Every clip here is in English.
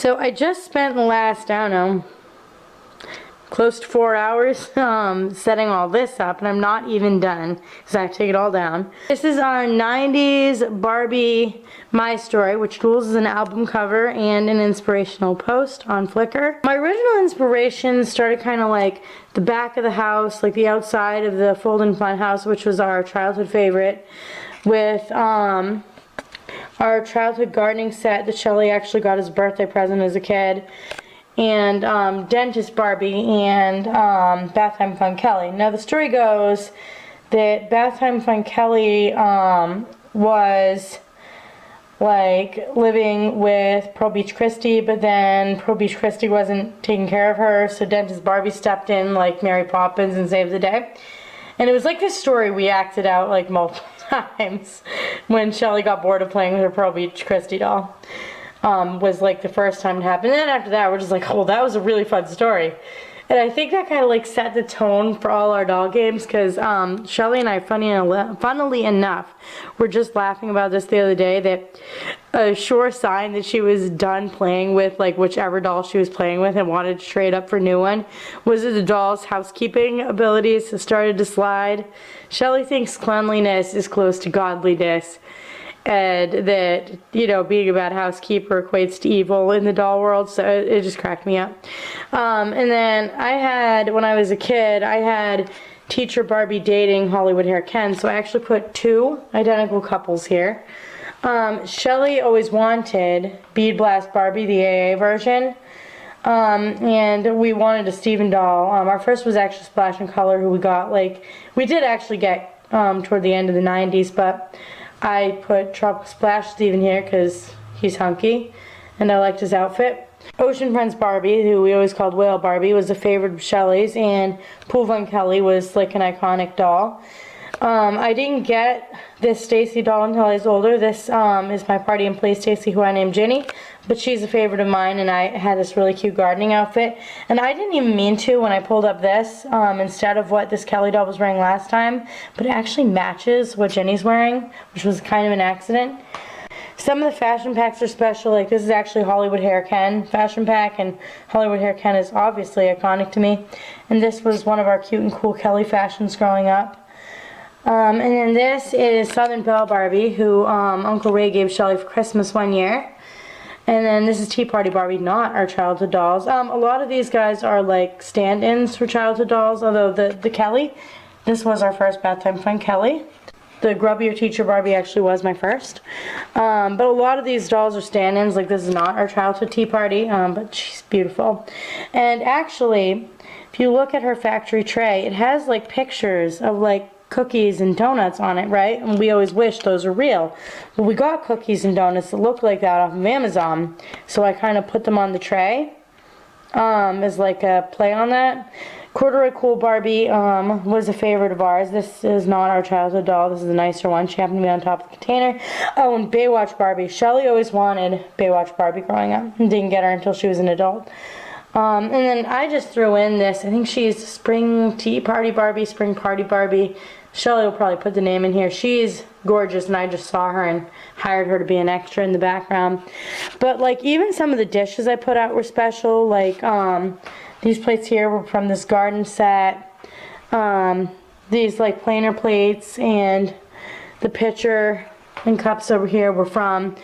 So I just spent the last, I don't know, close to 4 hours setting all this up, and I'm not even done because I have to take it all down. This is our 90s Barbie My Story, which duels as an album cover and an inspirational post on Flickr. My original inspiration started kind of like the back of the house, like the outside of the Fold and Fun house, which was our childhood favorite, with our childhood gardening set that Shelly actually got as a birthday present as a kid, and Dentist Barbie and Bath Time Fun Kelly. Now the story goes that Bath Time Fun Kelly was like living with Pearl Beach Christie, but then Pearl Beach Christie wasn't taking care of her, so Dentist Barbie stepped in like Mary Poppins and saved the day. And it was like this story we acted out like multiple times when Shelly got bored of playing with her Pearl Beach Christie doll. Was like the first time it happened. And then after that, we're just like, oh, that was a really fun story. And I think that kind of like set the tone for all our doll games, because Shelly and I, funnily enough, were just laughing about this the other day, that a sure sign that she was done playing with like whichever doll she was playing with and wanted to trade up for a new one was that the doll's housekeeping abilities started to slide. Shelly thinks cleanliness is close to godliness, and that, you know, being a bad housekeeper equates to evil in the doll world, so it just cracked me up. And then I had, when I was a kid, I had Teacher Barbie dating Hollywood Hair Ken, so I actually put two identical couples here. Shelly always wanted Bead Blast Barbie, the AA version, and we wanted a Steven doll. Our first was actually Splash and Color, who we got, like, we did actually get toward the end of the 90s, but I put Tropical Splash Steven here because he's hunky and I liked his outfit. Ocean Friends Barbie, who we always called Whale Barbie, was a favorite of Shelly's, and Pool Fun Kelly was like an iconic doll. I didn't get this Stacy doll until I was older. This is my Party and Play Stacy, who I named Ginny, but she's a favorite of mine, and I had this really cute gardening outfit. And I didn't even mean to when I pulled up this instead of what this Kelly doll was wearing last time, but it actually matches what Ginny's wearing, which was kind of an accident. Some of the fashion packs are special, like this is actually Hollywood Hair Ken fashion pack, and Hollywood Hair Ken is obviously iconic to me. And this was one of our cute and cool Kelly fashions growing up. And then this is Southern Belle Barbie, who Uncle Ray gave Shelly for Christmas one year. And then this is Tea Party Barbie, not our childhood dolls. A lot of these guys are like stand-ins for childhood dolls, although the Kelly, this was our first Bath Time Fun Kelly. The Grubbier Teacher Barbie actually was my first. But a lot of these dolls are stand-ins, like this is not our childhood Tea Party, but she's beautiful. And actually, if you look at her factory tray, it has like pictures of like cookies and donuts on it, right? And we always wish those were real. But we got cookies and donuts that look like that off of Amazon, so I kind of put them on the tray as like a play on that. Corduroy Cool Barbie was a favorite of ours. This is not our childhood doll. This is a nicer one. She happened to be on top of the container. Oh, and Baywatch Barbie. Shelly always wanted Baywatch Barbie growing up and didn't get her until she was an adult. And then I just threw in this. I think she's Spring Tea Party Barbie, Spring Party Barbie. Shelly will probably put the name in here. She's gorgeous, and I just saw her and hired her to be an extra in the background. But like even some of the dishes I put out were special. Like these plates here were from this garden set. These like planer plates and the pitcher and cups over here were from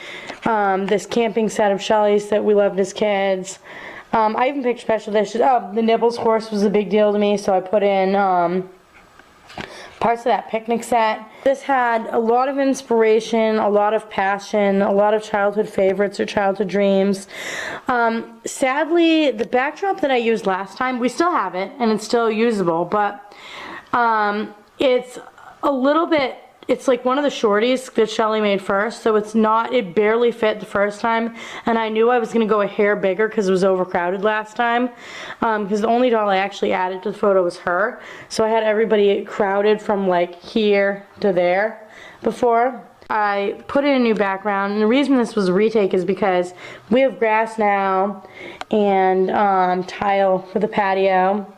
this camping set of Shelly's that we loved as kids. I even picked special dishes. Oh, the Nibbles horse was a big deal to me, so I put in parts of that picnic set. This had a lot of inspiration, a lot of passion, a lot of childhood favorites or childhood dreams. Sadly, the backdrop that I used last time, we still have it and it's still usable, but it's a little bit, it's like one of the shorties that Shelly made first, so it's not, it barely fit the first time, and I knew I was going to go a hair bigger because it was overcrowded last time, because the only doll I actually added to the photo was her, so I had everybody crowded from like here to there before. I put in a new background, and the reason this was a retake is because we have grass now and tile for the patio.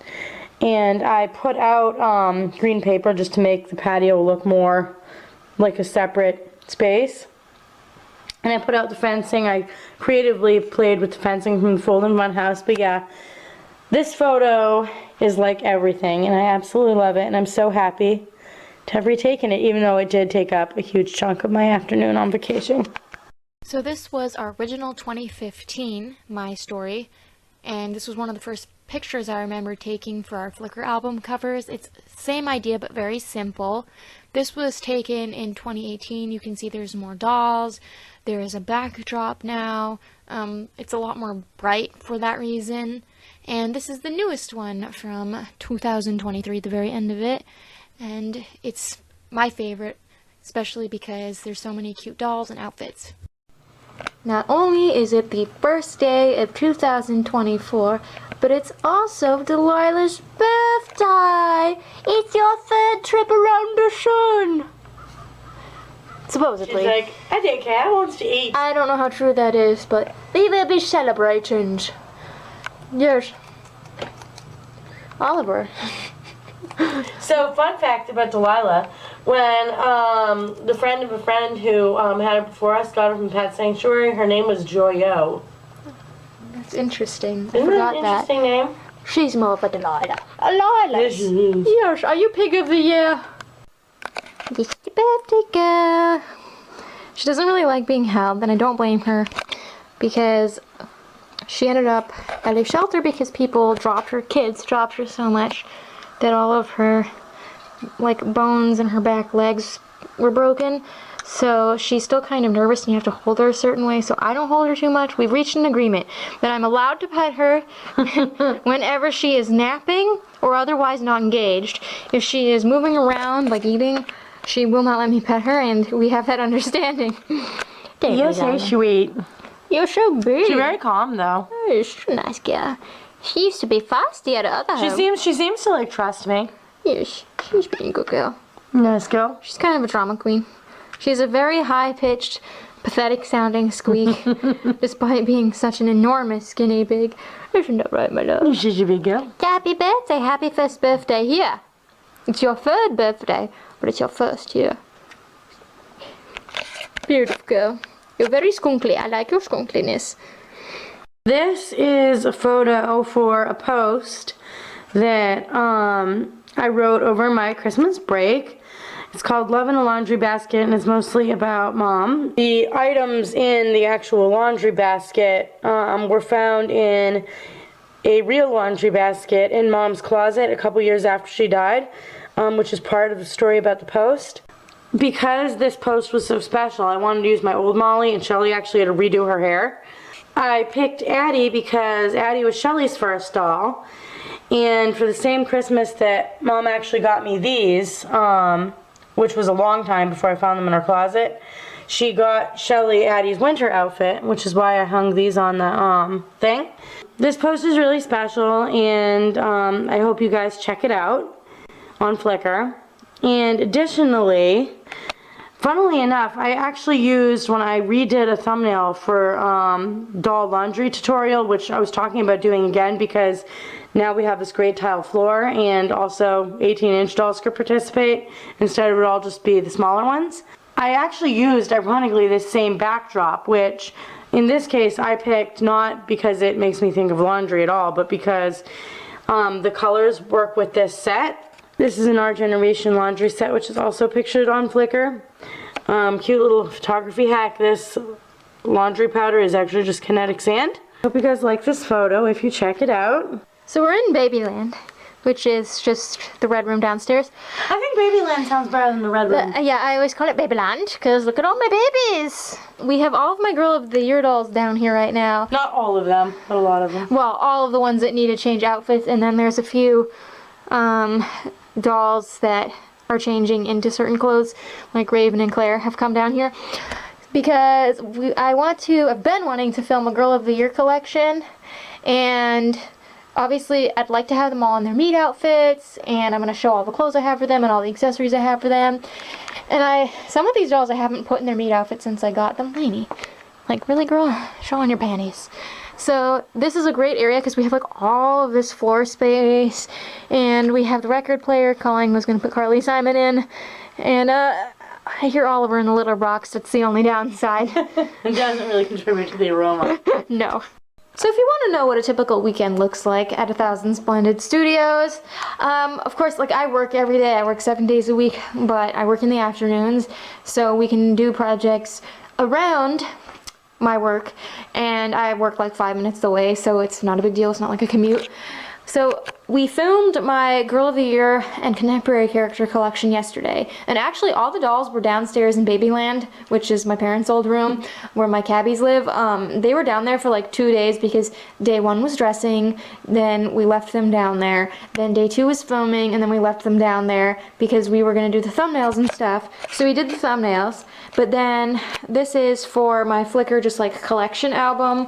And I put out green paper just to make the patio look more like a separate space. And I put out the fencing. I creatively played with the fencing from the fold-in fun house. But yeah, this photo is like everything, and I absolutely love it. And I'm so happy to have retaken it, even though it did take up a huge chunk of my afternoon on vacation. So this was our original 2015 My Story, and this was one of the first pictures I remember taking for our Flickr album covers. It's same idea but very simple. This was taken in 2018. You can see there's more dolls. There is a backdrop now. It's a lot more bright for that reason. And this is the newest one from 2023, the very end of it. And it's my favorite, especially because there's so many cute dolls and outfits. Not only is it the first day of 2024, but it's also Delilah's birthday! It's your third trip around the sun! Supposedly. She's like, I think Cat wants to eat. I don't know how true that is, but they will be celebrations. Yes. Oliver. So, fun fact about Delilah, when the friend of a friend who had her before us got her from Pet Sanctuary, her name was Joyo. That's interesting. Isn't that an interesting name? She's more of a Delilah. Delilah. Yes, she is. Yes, are you Pig of the Year? This is the birthday girl. She doesn't really like being held, and I don't blame her, because she ended up at a shelter because kids dropped her so much that all of her bones in her back legs were broken. So she's still kind of nervous, and you have to hold her a certain way. So I don't hold her too much. We've reached an agreement that I'm allowed to pet her whenever she is napping or otherwise not engaged. If she is moving around, like eating, she will not let me pet her, and we have that understanding. You're so sweet. You're so big. She's very calm, though. Oh, she's a nice girl. She used to be feisty at other home. She seems to trust me. Yes, she's being a good girl. Nice girl. She's kind of a drama queen. She has a very high-pitched, pathetic-sounding squeak, despite being such an enormous skinny pig. Isn't that right, my love? She's a big girl. Happy birthday, happy first birthday here. It's your third birthday, but it's your first here. Beautiful girl. You're very skunkly. I like your skunkliness. This is a photo for a post that I wrote over my Christmas break. It's called Love in a Laundry Basket, and it's mostly about Mom. The items in the actual laundry basket were found in a real laundry basket in Mom's closet a couple years after she died, which is part of the story about the post. Because this post was so special, I wanted to use my old Molly, and Shelly actually had to redo her hair. I picked Addie because Addie was Shelly's first doll, and for the same Christmas that Mom actually got me these, which was a long time before I found them in her closet, she got Shelly Addie's winter outfit, which is why I hung these on the thing. This post is really special, and I hope you guys check it out on Flickr. And additionally, funnily enough, I actually used, when I redid a thumbnail for doll laundry tutorial, which I was talking about doing again because now we have this great tile floor, and also 18-inch dolls could participate instead of it all just be the smaller ones. I actually used, ironically, this same backdrop, which in this case I picked not because it makes me think of laundry at all, but because the colors work with this set. This is an Our Generation laundry set, which is also pictured on Flickr. Cute little photography hack. This laundry powder is actually just kinetic sand. Hope you guys like this photo if you check it out. So we're in Babyland, which is just the red room downstairs. I think Babyland sounds better than the red room. Yeah, I always call it Babyland, because look at all my babies. We have all of my Girl of the Year dolls down here right now. Not all of them, but a lot of them. Well, all of the ones that need to change outfits, and then there's a few dolls that are changing into certain clothes, like Raven and Claire have come down here. Because I've been wanting to film a Girl of the Year collection, and obviously I'd like to have them all in their meet outfits, and I'm going to show all the clothes I have for them and all the accessories I have for them. And some of these dolls I haven't put in their meet outfits since I got them. Lainey, like, really, girl? Show on your panties. So this is a great area because we have like all of this floor space, and we have the record player. Colleen was going to put Carly Simon in, and I hear Oliver in the litter box. That's the only downside. It doesn't really contribute to the aroma. No. So if you want to know what a typical weekend looks like at 1000 Splendid Studios, of course, like I work every day. I work 7 days a week, but I work in the afternoons, so we can do projects around my work, and I work like 5 minutes away, so it's not a big deal. It's not like a commute. So we filmed my Girl of the Year and Contemporary Character collection yesterday, and actually all the dolls were downstairs in Babyland, which is my parents' old room where my cabbies live. They were down there for like 2 days because day 1 was dressing, then we left them down there, then day 2 was filming, and then we left them down there because we were going to do the thumbnails and stuff. So we did the thumbnails, but then this is for my Flickr just like collection album.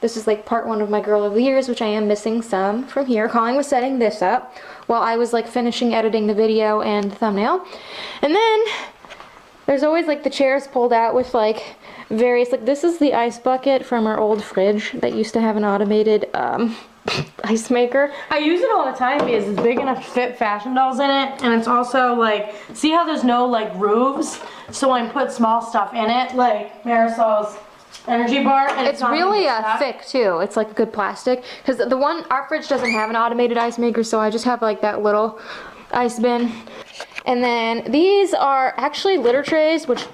This is like part 1 of my Girl of the Years, which I am missing some from here. Colleen was setting this up while I was like finishing editing the video and the thumbnail. And then there's always like the chairs pulled out with like various, like this is the ice bucket from our old fridge that used to have an automated ice maker. I use it all the time because it's big enough to fit fashion dolls in it, and it's also like, see how there's no like roofs? So when I put small stuff in it, like Marisol's energy bar, and It's really thick too. It's like good plastic, because the one, our fridge doesn't have an automated ice maker, so I just have like that little ice bin. And then these are actually litter trays, which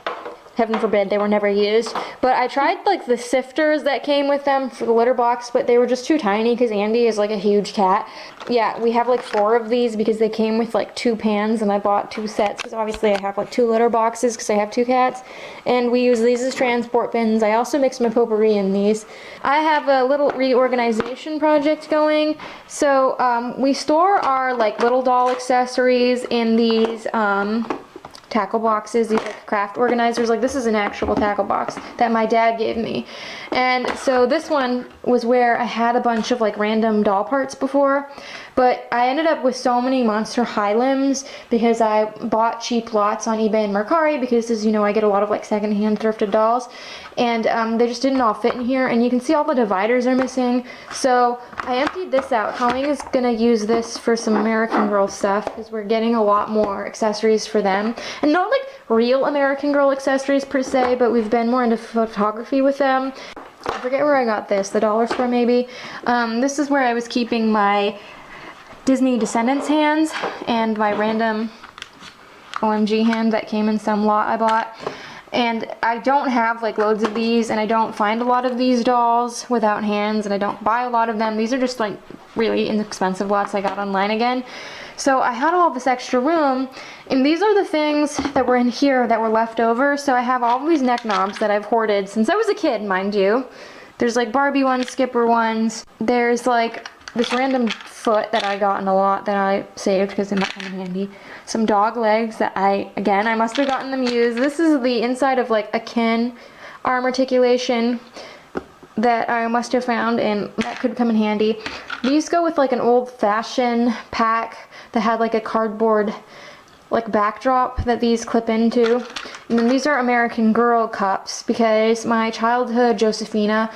heaven forbid they were never used, but I tried like the sifters that came with them for the litter box, but they were just too tiny because Andy is like a huge cat. Yeah, we have like 4 of these because they came with like 2 pans, and I bought 2 sets because obviously I have like 2 litter boxes because I have 2 cats, and we use these as transport bins. I also mix my potpourri in these. I have a little reorganization project going, so we store our like little doll accessories in these tackle boxes, these like craft organizers. Like this is an actual tackle box that my dad gave me, and so this one was where I had a bunch of like random doll parts before, but I ended up with so many monster high limbs because I bought cheap lots on eBay and Mercari, because as you know I get a lot of like secondhand thrifted dolls, and they just didn't all fit in here, and you can see all the dividers are missing. So I emptied this out. Colleen is gonna use this for some American Girl stuff because we're getting a lot more accessories for them, and not like real American Girl accessories per se, but we've been more into photography with them. I forget where I got this, the dollar store maybe. This is where I was keeping my Disney Descendants hands and my random OMG hand that came in some lot I bought. And I don't have like loads of these, and I don't find a lot of these dolls without hands, and I don't buy a lot of them. These are just like really inexpensive lots I got online again. So I had all this extra room, and these are the things that were in here that were left over. So I have all these neck knobs that I've hoarded since I was a kid, mind you. There's like Barbie ones, Skipper ones. There's like this random foot that I got in a lot that I saved because they might come in handy. Some dog legs that I must have gotten them used. This is the inside of like a Ken arm articulation that I must have found, and that could come in handy. These go with like an old-fashioned pack that had like a cardboard like backdrop that these clip into. And then these are American Girl cups because my childhood Josephina,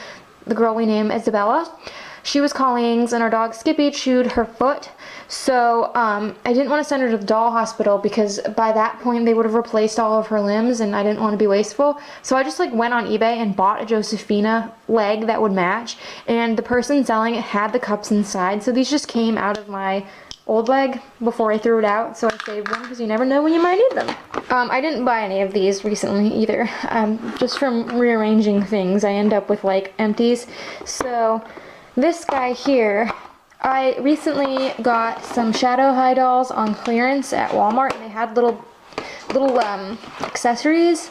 the girl we name Isabella, she was Colleen's, and our dog Skippy chewed her foot. So I didn't want to send her to the doll hospital because by that point they would have replaced all of her limbs, and I didn't want to be wasteful. So I just like went on eBay and bought a Josephina leg that would match, and the person selling it had the cups inside. So these just came out of my old leg before I threw it out, so I saved them because you never know when you might need them. I didn't buy any of these recently either. Just from rearranging things I end up with like empties. So this guy here, I recently got some Shadow High dolls on clearance at Walmart, and they had little accessories.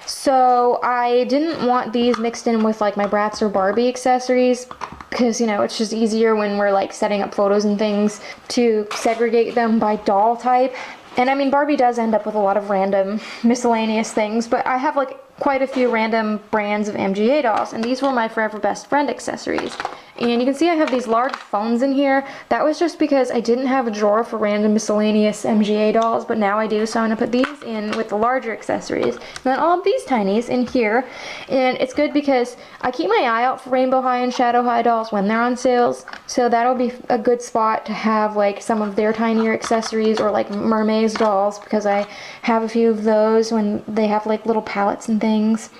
So I didn't want these mixed in with like my Bratz or Barbie accessories because, you know, it's just easier when we're like setting up photos and things to segregate them by doll type. And I mean, Barbie does end up with a lot of random miscellaneous things, but I have like quite a few random brands of MGA dolls, and these were my Forever Best Friend accessories. And you can see I have these large phones in here. That was just because I didn't have a drawer for random miscellaneous MGA dolls, but now I do, so I'm going to put these in with the larger accessories. And then all of these tinies in here. And it's good because I keep my eye out for Rainbow High and Shadow High dolls when they're on sales, so that'll be a good spot to have like some of their tinier accessories, or like Mermaids dolls, because I have a few of those when they have like little palettes and things.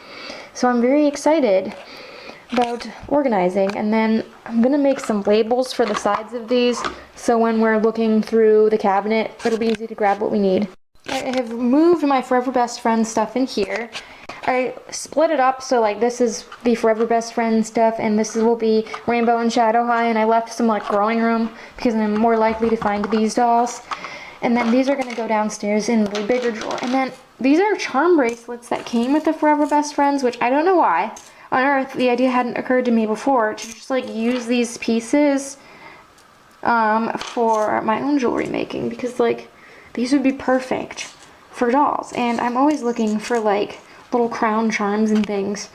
So I'm very excited about organizing. And then I'm gonna make some labels for the sides of these, so when we're looking through the cabinet, it'll be easy to grab what we need. I have moved my Forever Best Friend stuff in here. I split it up, so like this is the Forever Best Friend stuff, and this will be Rainbow and Shadow High, and I left some like growing room because I'm more likely to find these dolls. And then these are gonna go downstairs in the bigger drawer. And then these are charm bracelets that came with the Forever Best Friends, which I don't know why on earth the idea hadn't occurred to me before to just like use these pieces for my own jewelry making, because like these would be perfect for dolls, and I'm always looking for like little crown charms and things.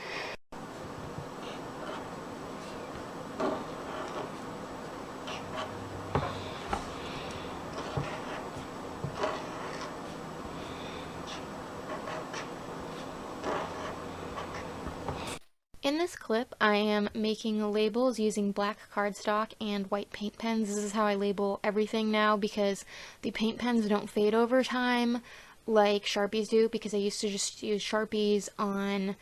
In this clip, I am making labels using black cardstock and white paint pens. This is how I label everything now, because the paint pens don't fade over time like Sharpies do, because I used to just use Sharpies on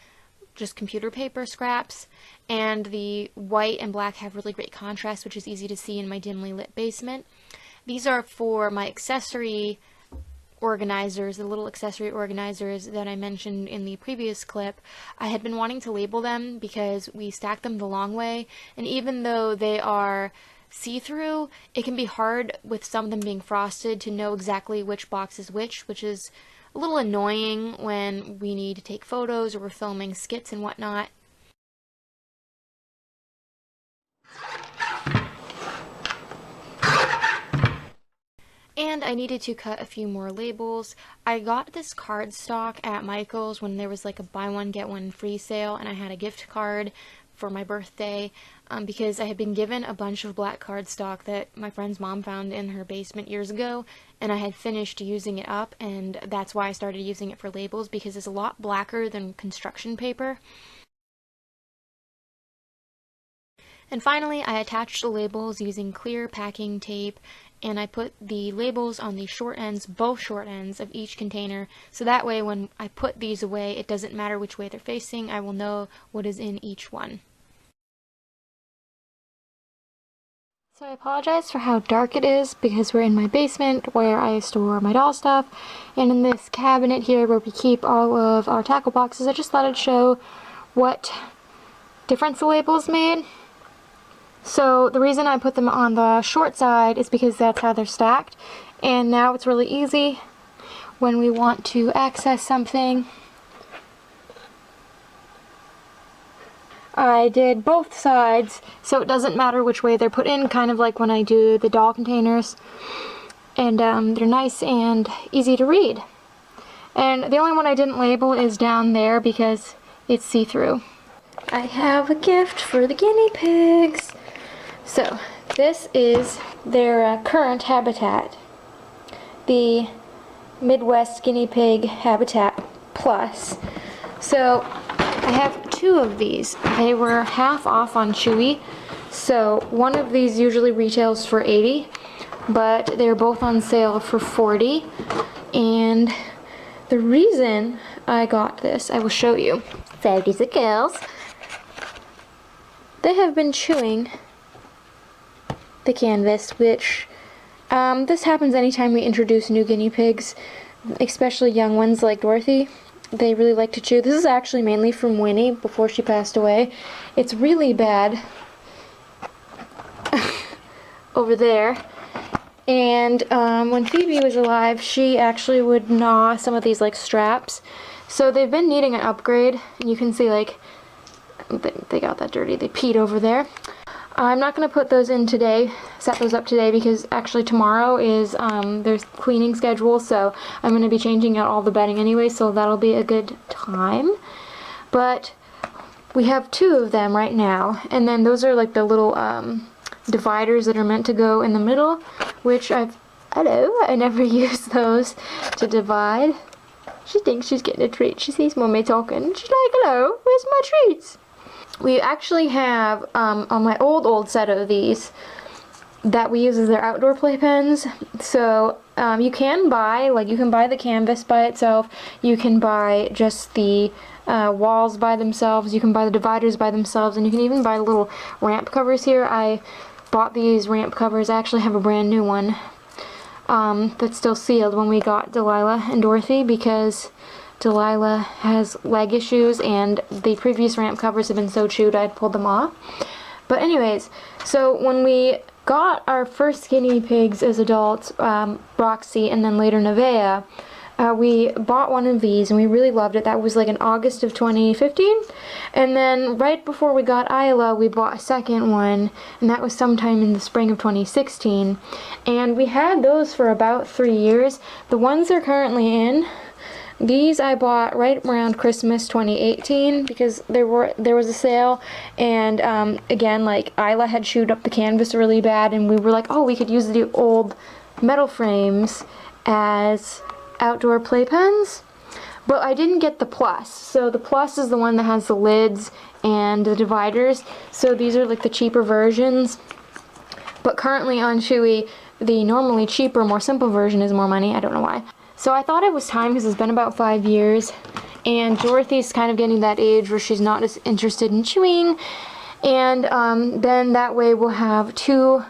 just computer paper scraps, and the white and black have really great contrast, which is easy to see in my dimly lit basement. These are for my accessory organizers, the little accessory organizers that I mentioned in the previous clip. I had been wanting to label them because we stack them the long way, and even though they are see-through, it can be hard with some of them being frosted to know exactly which box is which is a little annoying when we need to take photos or we're filming skits and whatnot. And I needed to cut a few more labels. I got this cardstock at Michael's when there was like a buy one get one free sale, and I had a gift card for my birthday because I had been given a bunch of black cardstock that my friend's mom found in her basement years ago, and I had finished using it up, and that's why I started using it for labels, because it's a lot blacker than construction paper. And finally, I attached the labels using clear packing tape, and I put the labels on the short ends, both short ends of each container, so that way when I put these away, it doesn't matter which way they're facing, I will know what is in each one. So I apologize for how dark it is, because we're in my basement where I store my doll stuff, and in this cabinet here where we keep all of our tackle boxes, I just thought I'd show what difference the labels made. So the reason I put them on the short side is because that's how they're stacked, and now it's really easy when we want to access something. I did both sides so it doesn't matter which way they're put in, kind of like when I do the doll containers, and they're nice and easy to read. And the only one I didn't label is down there because it's see-through. I have a gift for the guinea pigs. So, this is their current habitat, the Midwest Guinea Pig Habitat Plus. So, I have two of these. They were half off on Chewy, so one of these usually retails for $80, but they're both on sale for $40, and the reason I got this, I will show you. So, these are girls. They have been chewing the canvas, which this happens anytime we introduce new guinea pigs, especially young ones like Dorothy. They really like to chew. This is actually mainly from Winnie before she passed away. It's really bad over there. And when Phoebe was alive, she actually would gnaw some of these like straps. So they've been needing an upgrade, and you can see like they got that dirty. They peed over there. I'm not going to put those in today, set those up today, because actually tomorrow is their cleaning schedule, so I'm going to be changing out all the bedding anyway, so that'll be a good time. But we have 2 of them right now, and then those are like the little dividers that are meant to go in the middle, which I never use those to divide. She thinks she's getting a treat. She sees Mommy talking. She's like, hello, where's my treats? We actually have, on my old set of these, that we use as their outdoor playpens. So, you can buy the canvas by itself. You can buy just the walls by themselves. You can buy the dividers by themselves. And you can even buy little ramp covers here. I bought these ramp covers. I actually have a brand new one that's still sealed when we got Delilah and Dorothy, because Delilah has leg issues and the previous ramp covers have been so chewed I'd pulled them off. But anyways, so when we got our first guinea pigs as adults, Roxy and then later Nevaeh, we bought one of these and we really loved it. That was like in August of 2015. And then right before we got Isla, we bought a second one, and that was sometime in the spring of 2016. And we had those for about 3 years. The ones they're currently in, these I bought right around Christmas 2018 because there was a sale, and again, like, Isla had chewed up the canvas really bad, and we were like, oh, we could use the old metal frames as outdoor playpens. But I didn't get the Plus. So the Plus is the one that has the lids and the dividers. So these are like the cheaper versions. But currently on Chewy, the normally cheaper, more simple version is more money. I don't know why. So I thought it was time because it's been about 5 years. And Dorothy's kind of getting that age where she's not as interested in chewing. And then that way we'll have 2.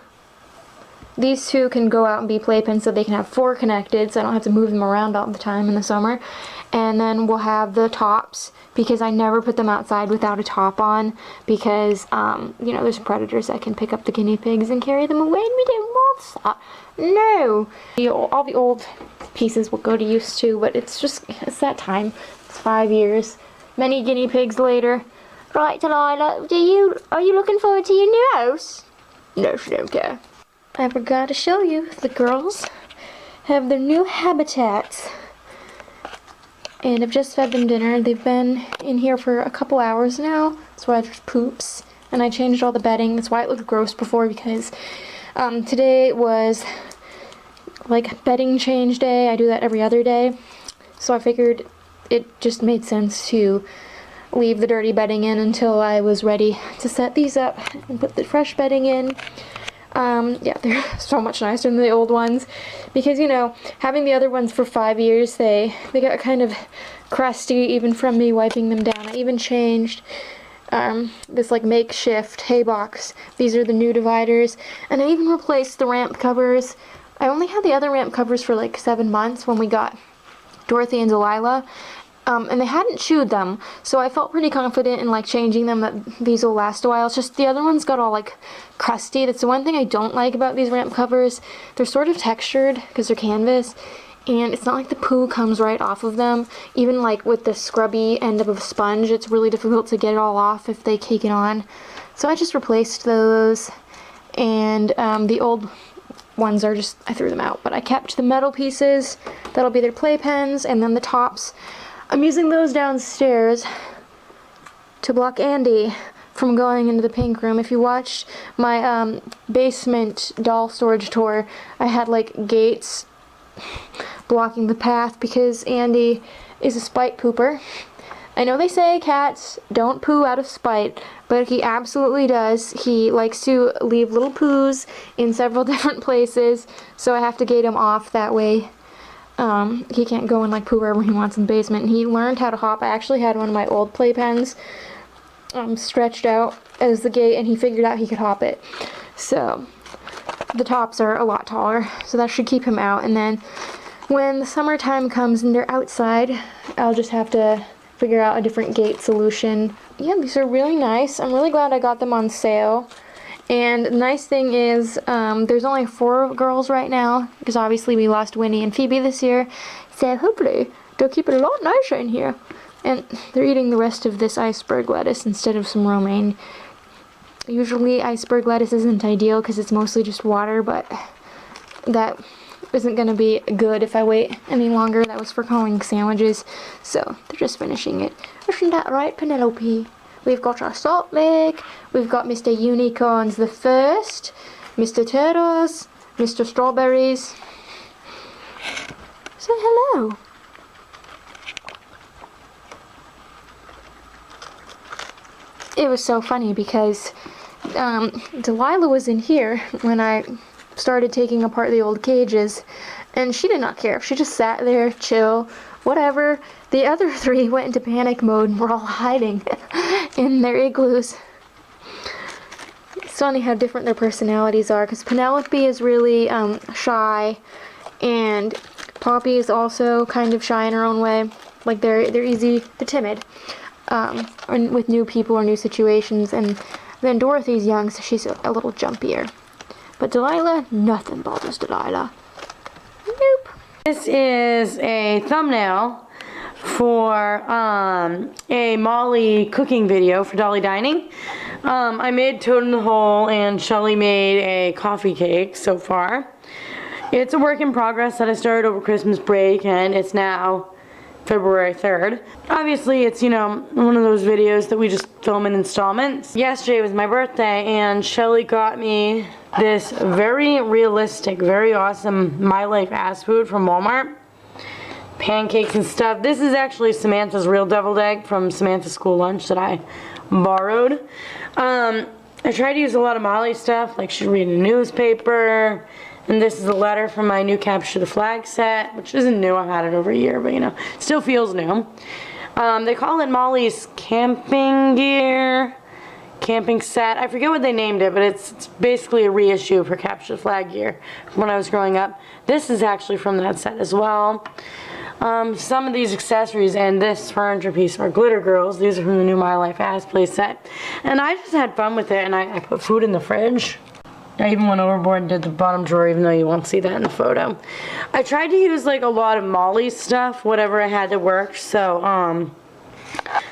These 2 can go out and be playpens, so they can have 4 connected, so I don't have to move them around all the time in the summer. And then we'll have the tops, because I never put them outside without a top on, because, you know, there's predators that can pick up the guinea pigs and carry them away, and we don't want that. No! All the old pieces will go to use too, but it's that time. It's 5 years. Many guinea pigs later. Right, Delilah, are you looking forward to your new house? No, she don't care. I forgot to show you, the girls have their new habitats. And I've just fed them dinner. They've been in here for a couple hours now. That's why there's poops. And I changed all the bedding. That's why it looked gross before, because today was like bedding change day. I do that every other day. So I figured it just made sense to leave the dirty bedding in until I was ready to set these up and put the fresh bedding in. Yeah, they're so much nicer than the old ones, because, you know, having the other ones for 5 years, they got kind of crusty even from me wiping them down. I even changed this like makeshift hay box. These are the new dividers, and I even replaced the ramp covers. I only had the other ramp covers for like 7 months when we got Dorothy and Delilah. And they hadn't chewed them, so I felt pretty confident in like changing them that these will last a while. It's just the other ones got all like crusty. That's the one thing I don't like about these ramp covers. They're sort of textured because they're canvas, and it's not like the poo comes right off of them. Even like with the scrubby end of a sponge, it's really difficult to get it all off if they cake it on. So I just replaced those, and the old ones are just, I threw them out, but I kept the metal pieces. That'll be their playpens, and then the tops, I'm using those downstairs to block Andy from going into the pink room. If you watched my basement doll storage tour, I had like gates blocking the path because Andy is a spite pooper. I know they say cats don't poo out of spite, but he absolutely does. He likes to leave little poos in several different places, so I have to gate him off that way. He can't go and like poo wherever he wants in the basement. And he learned how to hop. I actually had one of my old playpens stretched out as the gate, and he figured out he could hop it. So the tops are a lot taller, so that should keep him out. And then when the summertime comes and they're outside, I'll just have to figure out a different gate solution. Yeah, these are really nice. I'm really glad I got them on sale. And the nice thing is, there's only 4 girls right now, because obviously we lost Winnie and Phoebe this year, so hopefully they'll keep it a lot nicer in here. And they're eating the rest of this iceberg lettuce instead of some romaine. Usually iceberg lettuce isn't ideal because it's mostly just water, but that isn't going to be good if I wait any longer. That was for calling sandwiches, so they're just finishing it. Isn't that right, Penelope? We've got our salt lick. We've got Mr. Unicorns the First, Mr. Turtles, Mr. Strawberries. Say hello. It was so funny because Delilah was in here when I started taking apart the old cages, and she did not care. She just sat there, chill, whatever. The other three went into panic mode and were all hiding in their igloos. It's funny how different their personalities are, because Penelope is really shy, and Poppy is also kind of shy in her own way. Like they're timid with new people or new situations, and then Dorothy's young, so she's a little jumpier. But Delilah, nothing bothers Delilah. Nope. This is a thumbnail for a Molly cooking video for Dolly Dining. I made Toad in the Hole, and Shelly made a coffee cake so far. It's a work in progress that I started over Christmas break, and it's now February 3rd. Obviously, it's, you know, one of those videos that we just film in installments. Yesterday was my birthday, and Shelly got me this very realistic, very awesome My Life ass food from Walmart. Pancakes and stuff. This is actually Samantha's real deviled egg from Samantha's school lunch that I borrowed. I tried to use a lot of Molly stuff, like she'd read a newspaper. And this is a letter from my new Capture the Flag set, which isn't new. I've had it over a year, but you know, still feels new. They call it Molly's camping gear, camping set. I forget what they named it, but it's basically a reissue for Capture the Flag gear from when I was growing up. This is actually from that set as well. Some of these accessories and this furniture piece are Glitter Girls. These are from the new My Life As play set. And I just had fun with it, and I put food in the fridge. I even went overboard and did the bottom drawer, even though you won't see that in the photo. I tried to use like a lot of Molly's stuff, whatever I had that worked. So,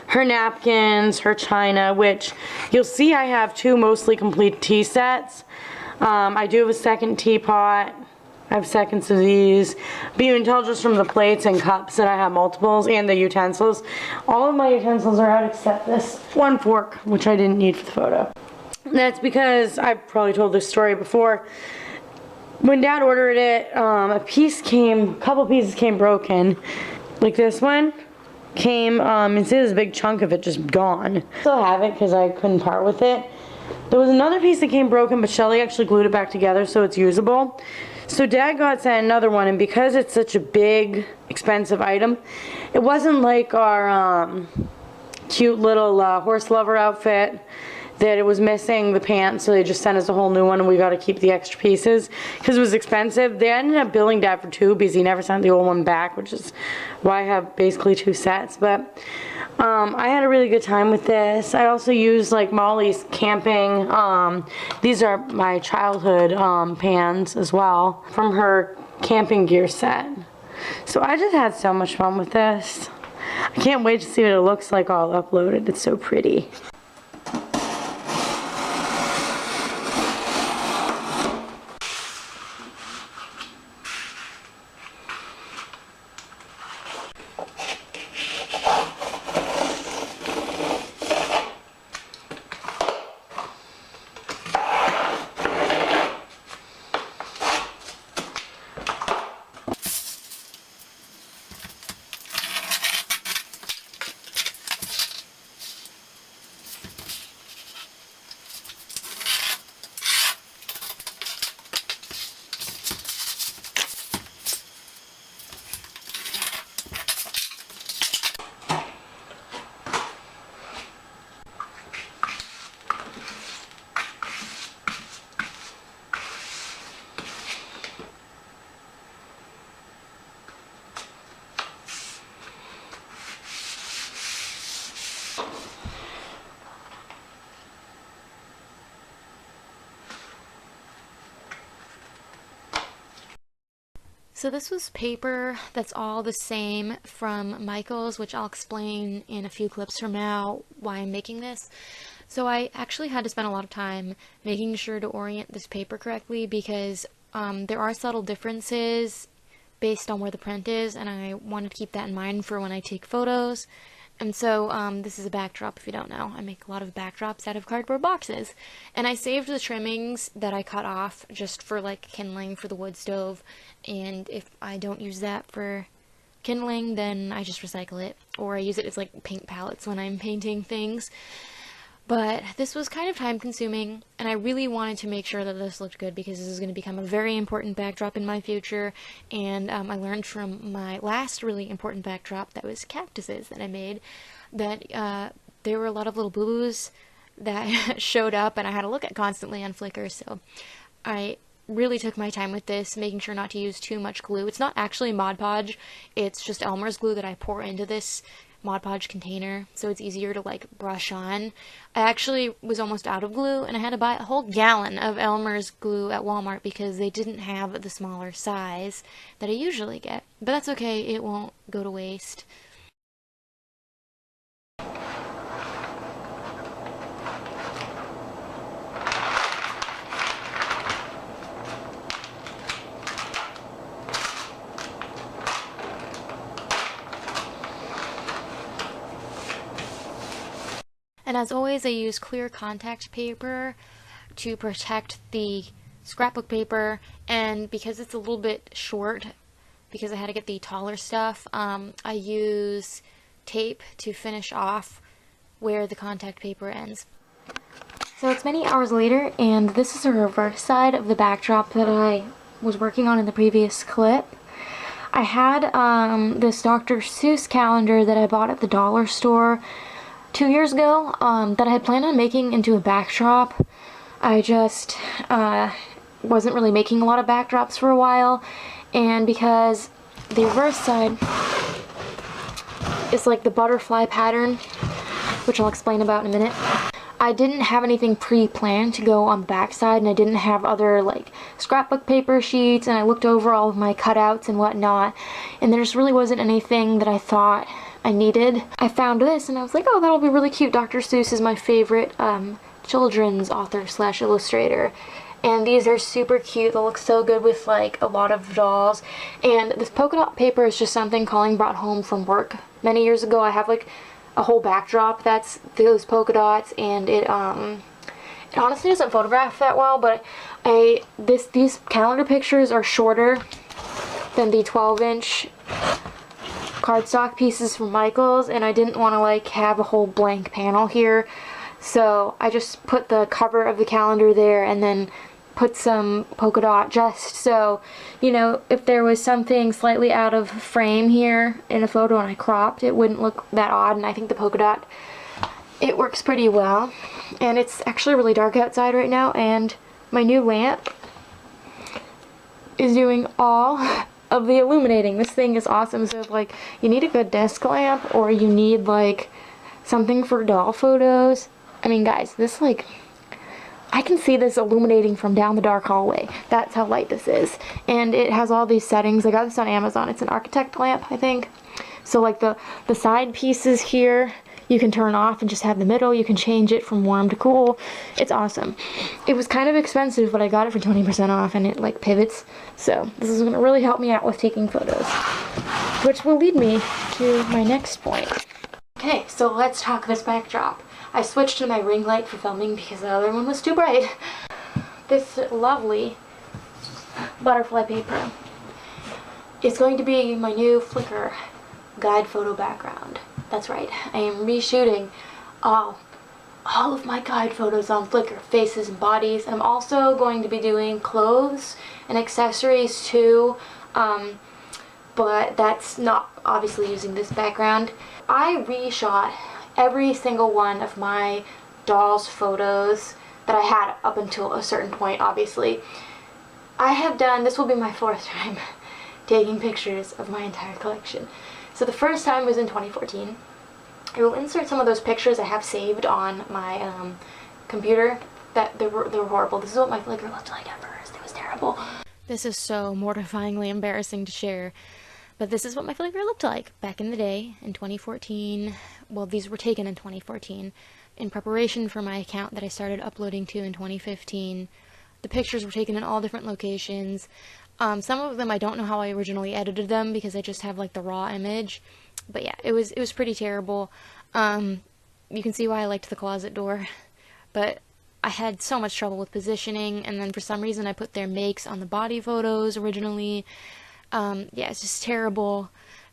her napkins, her china, which you'll see I have two mostly complete tea sets. I do have a second teapot. I have seconds of these. But you can tell just from the plates and cups that I have multiples, and the utensils. All of my utensils are out except this one fork, which I didn't need for the photo. That's because I probably told this story before. When Dad ordered it, a couple pieces came broken. Like this one came, and see this big chunk of it just gone. Still have it because I couldn't part with it. There was another piece that came broken, but Shelly actually glued it back together so it's usable. So Dad got sent another one, and because it's such a big, expensive item, it wasn't like our cute little horse lover outfit that it was missing the pants, so they just sent us a whole new one, and we got to keep the extra pieces because it was expensive. They ended up billing Dad for two because he never sent the old one back, which is why I have basically two sets. But I had a really good time with this. I also used like Molly's camping. These are my childhood pans as well from her camping gear set. So I just had so much fun with this. I can't wait to see what it looks like all uploaded. It's so pretty. So this was paper that's all the same from Michael's, which I'll explain in a few clips from now why I'm making this. So I actually had to spend a lot of time making sure to orient this paper correctly because there are subtle differences based on where the print is, and I wanted to keep that in mind for when I take photos. And so this is a backdrop, if you don't know. I make a lot of backdrops out of cardboard boxes. And I saved the trimmings that I cut off just for like kindling for the wood stove. And if I don't use that for kindling, then I just recycle it. Or I use it as like paint palettes when I'm painting things. But this was kind of time consuming, and I really wanted to make sure that this looked good because this is going to become a very important backdrop in my future. And I learned from my last really important backdrop that was cactuses that I made that there were a lot of little boo-boos that showed up and I had to look at constantly on Flickr. So I really took my time with this, making sure not to use too much glue. It's not actually Mod Podge, it's just Elmer's glue that I pour into this Mod Podge container, so it's easier to like brush on. I actually was almost out of glue and I had to buy a whole gallon of Elmer's glue at Walmart because they didn't have the smaller size that I usually get. But that's okay, it won't go to waste. And as always, I use clear contact paper to protect the scrapbook paper, and because it's a little bit short, because I had to get the taller stuff, I use tape to finish off where the contact paper ends. So it's many hours later, and this is a reverse side of the backdrop that I was working on in the previous clip. I had this Dr. Seuss calendar that I bought at the dollar store 2 years ago that I had planned on making into a backdrop. I just wasn't really making a lot of backdrops for a while, and because the reverse side is like the butterfly pattern, which I'll explain about in a minute, I didn't have anything pre-planned to go on the back side, and I didn't have other like scrapbook paper sheets, and I looked over all of my cutouts and whatnot, and there just really wasn't anything that I thought I needed. I found this and I was like, oh, that'll be really cute. Dr. Seuss is my favorite children's author / illustrator, and these are super cute. They'll look so good with like a lot of dolls. And this polka dot paper is just something Colleen brought home from work many years ago. I have like a whole backdrop that's those polka dots, and it honestly doesn't photograph that well, but these calendar pictures are shorter than the 12-inch cardstock pieces from Michaels, and I didn't want to like have a whole blank panel here, so I just put the cover of the calendar there and then put some polka dot just so, you know, if there was something slightly out of frame here in a photo and I cropped, it wouldn't look that odd. And I think the polka dot, it works pretty well. And it's actually really dark outside right now, and my new lamp is doing all of the illuminating. This thing is awesome. So if like you need a good desk lamp, or you need like something for doll photos, I mean guys, this like, I can see this illuminating from down the dark hallway. That's how light this is. And it has all these settings. I got this on Amazon. It's an architect lamp, I think. So like the side pieces here, you can turn off and just have the middle. You can change it from warm to cool. It's awesome. It was kind of expensive, but I got it for 20% off, and it like pivots. So this is going to really help me out with taking photos, which will lead me to my next point. Okay, so let's talk this backdrop. I switched to my ring light for filming because the other one was too bright. This lovely butterfly paper is going to be my new Flickr guide photo background. That's right, I am reshooting all of my guide photos on Flickr, faces and bodies. I'm also going to be doing clothes and accessories too, but that's not obviously using this background. I reshot every single one of my dolls photos that I had up until a certain point, obviously. I have done, this will be my 4th time taking pictures of my entire collection. So the first time was in 2014. I will insert some of those pictures I have saved on my computer. That they were horrible. This is what my Flickr looked like at first. It was terrible. This is so mortifyingly embarrassing to share. But this is what my Flickr looked like back in the day, in 2014. Well, these were taken in 2014, in preparation for my account that I started uploading to in 2015. The pictures were taken in all different locations. Some of them I don't know how I originally edited them because I just have like the raw image. But yeah, it was pretty terrible. You can see why I liked the closet door, but I had so much trouble with positioning, and then for some reason I put their makes on the body photos originally. Yeah, it's just terrible.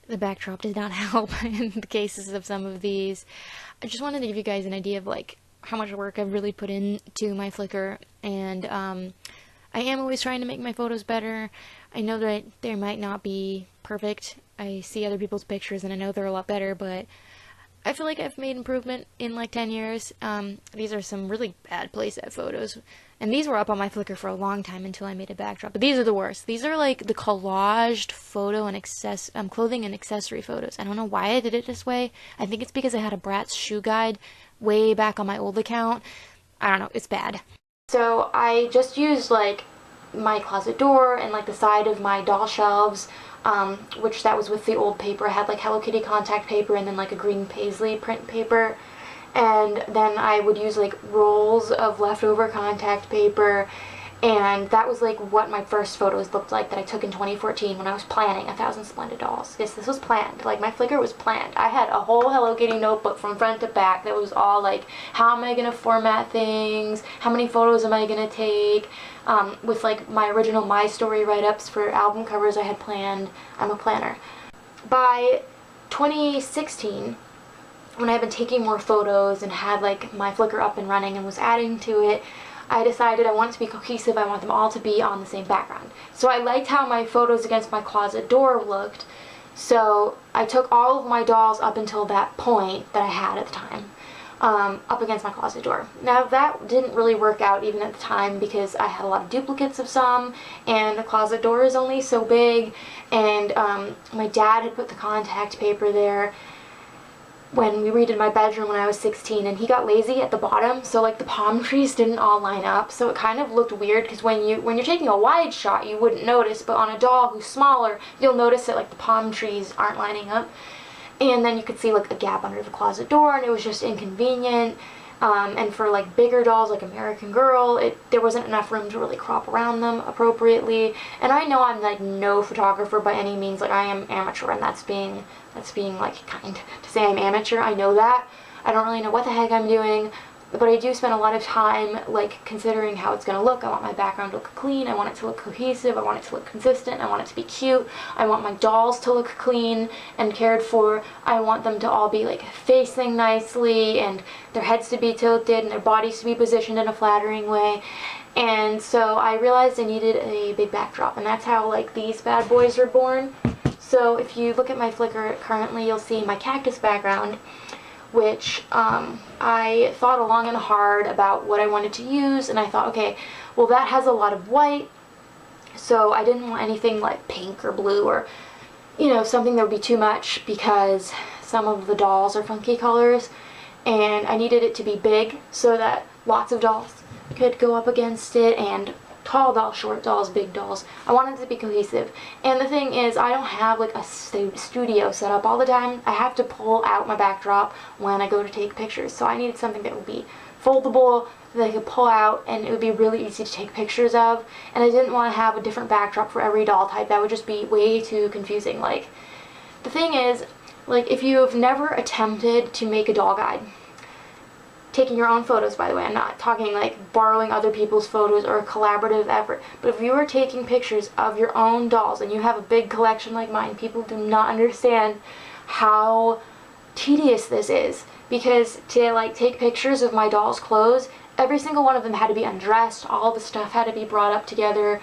The backdrop did not help in the cases of some of these. I just wanted to give you guys an idea of like how much work I've really put into my Flickr, and I am always trying to make my photos better. I know that they might not be perfect. I see other people's pictures and I know they're a lot better, but I feel like I've made improvement in like 10 years. These are some really bad playset photos. And these were up on my Flickr for a long time until I made a backdrop. But these are the worst. These are like the collaged photo and clothing and accessory photos. I don't know why I did it this way. I think it's because I had a Bratz shoe guide way back on my old account. I don't know. It's bad. So I just used like my closet door and like the side of my doll shelves, which that was with the old paper. I had like Hello Kitty contact paper and then like a green paisley print paper, and then I would use like rolls of leftover contact paper, and that was like what my first photos looked like that I took in 2014 when I was planning 1,000 Splendid Dolls. Yes, this was planned. Like my Flickr was planned. I had a whole Hello Kitty notebook from front to back that was all like, how am I gonna format things? How many photos am I gonna take? With like my original My Story write-ups for album covers I had planned. I'm a planner. By 2016, when I had been taking more photos and had like my Flickr up and running and was adding to it, I decided I want it to be cohesive. I want them all to be on the same background. So I liked how my photos against my closet door looked. So I took all of my dolls up until that point that I had at the time, up against my closet door. Now that didn't really work out even at the time because I had a lot of duplicates of some, and the closet door is only so big, and my dad had put the contact paper there when we redid my bedroom when I was 16, and he got lazy at the bottom, so like the palm trees didn't all line up, so it kind of looked weird because when you're taking a wide shot you wouldn't notice, but on a doll who's smaller you'll notice that like the palm trees aren't lining up. And then you could see like a gap under the closet door, and it was just inconvenient. And for like bigger dolls like American Girl, there wasn't enough room to really crop around them appropriately. And I know I'm like no photographer by any means, like I am amateur, and that's being like kind to say I'm amateur. I know that. I don't really know what the heck I'm doing, but I do spend a lot of time like considering how it's going to look. I want my background to look clean, I want it to look cohesive, I want it to look consistent, I want it to be cute, I want my dolls to look clean and cared for, I want them to all be like facing nicely and their heads to be tilted and their bodies to be positioned in a flattering way. And so I realized I needed a big backdrop, and that's how like these bad boys are born. So if you look at my Flickr currently, you'll see my cactus background, which I thought long and hard about what I wanted to use, and I thought, okay, well that has a lot of white, so I didn't want anything like pink or blue or, you know, something that would be too much because some of the dolls are funky colors, and I needed it to be big so that lots of dolls could go up against it, and tall dolls, short dolls, big dolls. I wanted it to be cohesive. And the thing is, I don't have like a studio set up all the time. I have to pull out my backdrop when I go to take pictures. So I needed something that would be foldable, that I could pull out, and it would be really easy to take pictures of. And I didn't want to have a different backdrop for every doll type. That would just be way too confusing. Like, the thing is, like, if you've never attempted to make a doll guide, taking your own photos, by the way, I'm not talking like borrowing other people's photos or a collaborative effort, but if you are taking pictures of your own dolls and you have a big collection like mine, people do not understand how tedious this is, because to like take pictures of my dolls' clothes, every single one of them had to be undressed, all the stuff had to be brought up together,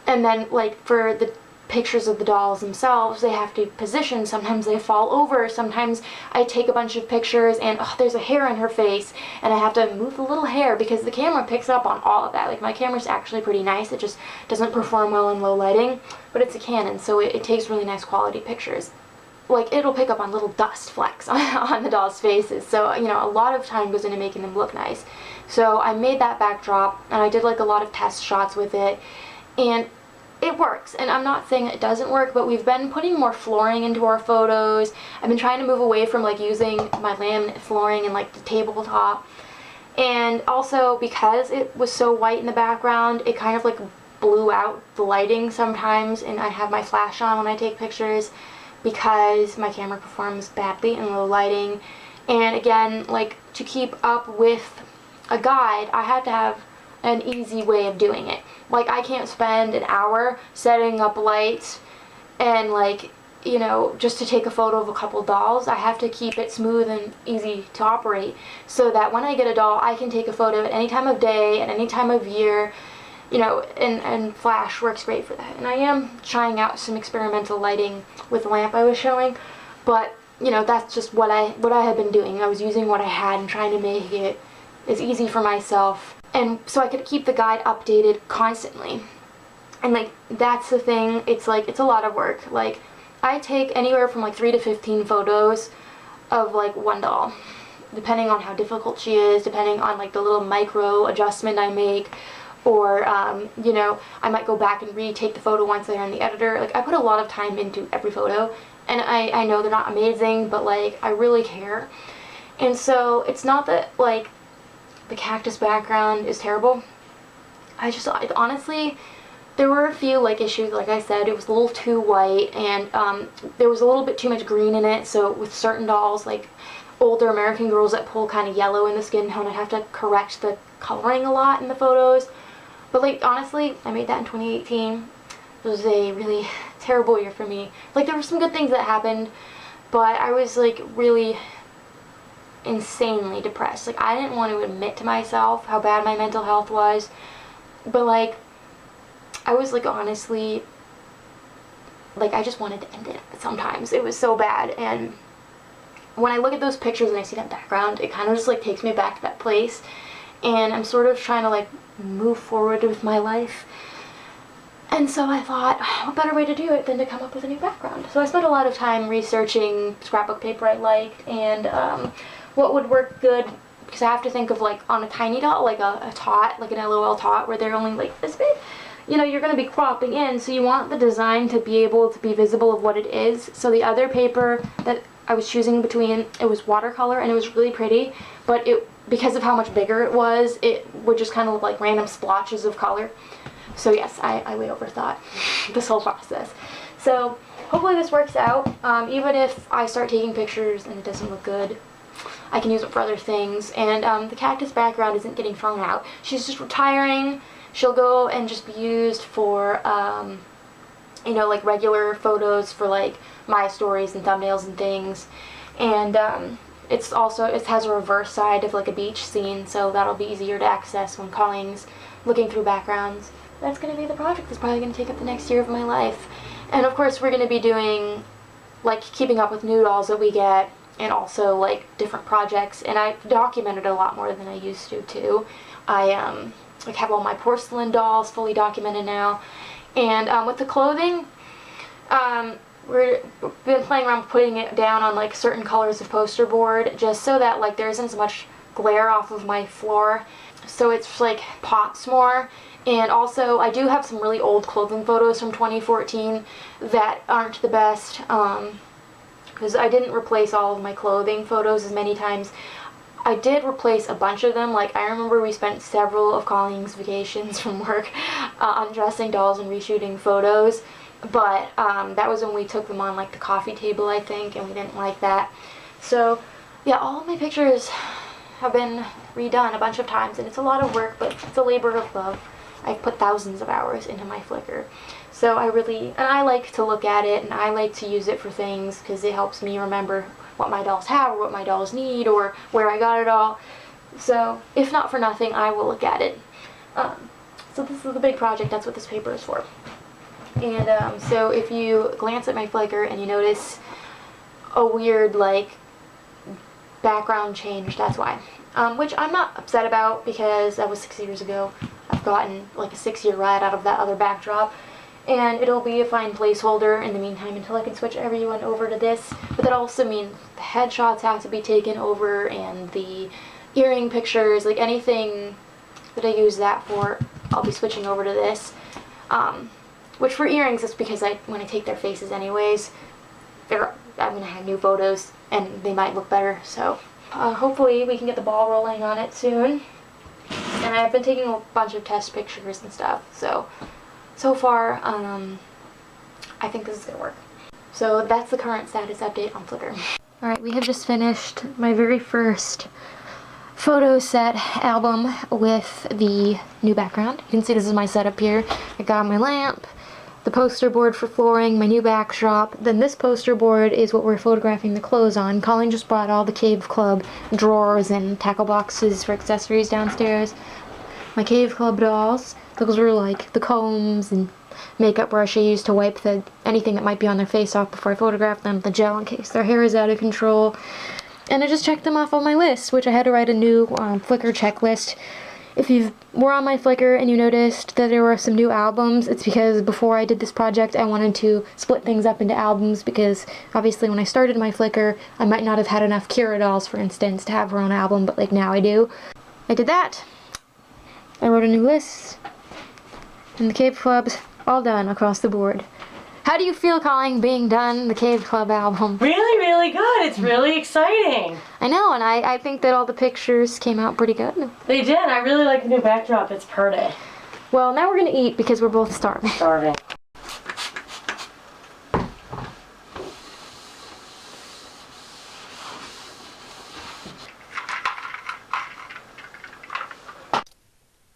and then like for the pictures of the dolls themselves, they have to position. Sometimes they fall over. Sometimes I take a bunch of pictures and there's a hair in her face, and I have to move the little hair because the camera picks up on all of that. Like, my camera's actually pretty nice. It just doesn't perform well in low lighting, but it's a Canon, so it takes really nice quality pictures. Like, it'll pick up on little dust flecks on the dolls' faces. So, you know, a lot of time goes into making them look nice. So I made that backdrop, and I did like a lot of test shots with it, and it works. And I'm not saying it doesn't work, but we've been putting more flooring into our photos. I've been trying to move away from like using my laminate flooring and like the tabletop. And also because it was so white in the background, it kind of like blew out the lighting sometimes, and I have my flash on when I take pictures. because my camera performs badly in low lighting. And again, like, to keep up with a guide, I have to have an easy way of doing it. Like, I can't spend an hour setting up lights and, like, you know, just to take a photo of a couple dolls. I have to keep it smooth and easy to operate so that when I get a doll, I can take a photo at any time of day, at any time of year, you know, and flash works great for that. And I am trying out some experimental lighting with the lamp I was showing, but, you know, that's just what I had been doing. I was using what I had and trying to make it as easy for myself, and so I could keep the guide updated constantly. And, like, that's the thing, it's like, it's a lot of work. Like, I take anywhere from like 3 to 15 photos of like one doll, depending on how difficult she is, depending on like the little micro adjustment I make, or you know, I might go back and retake the photo once they're in the editor. Like, I put a lot of time into every photo, and I know they're not amazing, but like, I really care. And so it's not that like the cactus background is terrible. Honestly, there were a few like issues. Like I said, it was a little too white, and there was a little bit too much green in it. So with certain dolls, like older American girls that pull kind of yellow in the skin tone, I'd have to correct the coloring a lot in the photos. But like, honestly, I made that in 2018. It was a really terrible year for me. Like, there were some good things that happened, but I was like really insanely depressed. Like, I didn't want to admit to myself how bad my mental health was, but like, I was like, honestly, like, I just wanted to end it sometimes. It was so bad. And when I look at those pictures and I see that background, it kind of just like takes me back to that place, and I'm sort of trying to like move forward with my life. And so I thought, what better way to do it than to come up with a new background? So I spent a lot of time researching scrapbook paper I liked, and what would work good, because I have to think of like on a tiny doll, like a tot, like an LOL tot, where they're only like this big. You know, you're going to be cropping in, so you want the design to be able to be visible of what it is. So the other paper that I was choosing between, it was watercolor, and it was really pretty, but because of how much bigger it would just kind of look like random splotches of color. So yes, I way overthought this whole process. So hopefully this works out. Even if I start taking pictures and it doesn't look good, I can use it for other things. And the cactus background isn't getting thrown out. She's just retiring. She'll go and just be used for, you know, like regular photos for like my stories and thumbnails and things. And it has a reverse side of like a beach scene, so that'll be easier to access when Colleen's looking through backgrounds. That's going to be the project that's probably going to take up the next year of my life. And of course, we're going to be doing like keeping up with new dolls that we get, and also like different projects. And I've documented a lot more than I used to too. I like have all my porcelain dolls fully documented now. And with the clothing, we've been playing around with putting it down on like certain colors of poster board, just so that like there isn't as much glare off of my floor, so it's like pops more. And also, I do have some really old clothing photos from 2014 that aren't the best, because I didn't replace all of my clothing photos as many times. I did replace a bunch of them. Like, I remember we spent several of Colleen's vacations from work undressing dolls and reshooting photos, but that was when we took them on like the coffee table, I think, and we didn't like that. So yeah, all of my pictures have been redone a bunch of times, and it's a lot of work, but it's a labor of love. I've put thousands of hours into my Flickr. So I like to look at it, and I like to use it for things, because it helps me remember what my dolls have, or what my dolls need, or where I got it all. So if not for nothing, I will look at it. So this is the big project. That's what this paper is for. And so if you glance at my Flickr and you notice a weird like background change, that's why. Which I'm not upset about, because that was 6 years ago. I've gotten like a 6-year ride out of that other backdrop, and it'll be a fine placeholder in the meantime until I can switch everyone over to this. But that also means the headshots have to be taken over, and the earring pictures, like anything that I use that for, I'll be switching over to this. Which for earrings, it's because when I take their faces anyways, I'm going to have new photos, and they might look better. So hopefully we can get the ball rolling on it soon. And I've been taking a bunch of test pictures and stuff, so far, I think this is going to work. So that's the current status update on Flickr. Alright, we have just finished my very first photo set album with the new background. You can see this is my setup here. I got my lamp, the poster board for flooring, my new backdrop. Then this poster board is what we're photographing the clothes on. Colleen just brought all the Cave Club drawers and tackle boxes for accessories downstairs. My Cave Club dolls. Those were like the combs and makeup brush I used to wipe anything that might be on their face off before I photograph them, the gel in case their hair is out of control. And I just checked them off on my list, which I had to write a new Flickr checklist. If you were on my Flickr and you noticed that there were some new albums, it's because before I did this project I wanted to split things up into albums, because obviously when I started my Flickr I might not have had enough Kira dolls, for instance, to have her own album, but like now I do. I did that. I wrote a new list. And the Cave Club's all done across the board. How do you feel, Colleen, being done the Cave Club album? Really, really good. It's really exciting. I know, and I think that all the pictures came out pretty good. They did. I really like the new backdrop. It's pretty. Well, now we're gonna eat because we're both starving. Starving.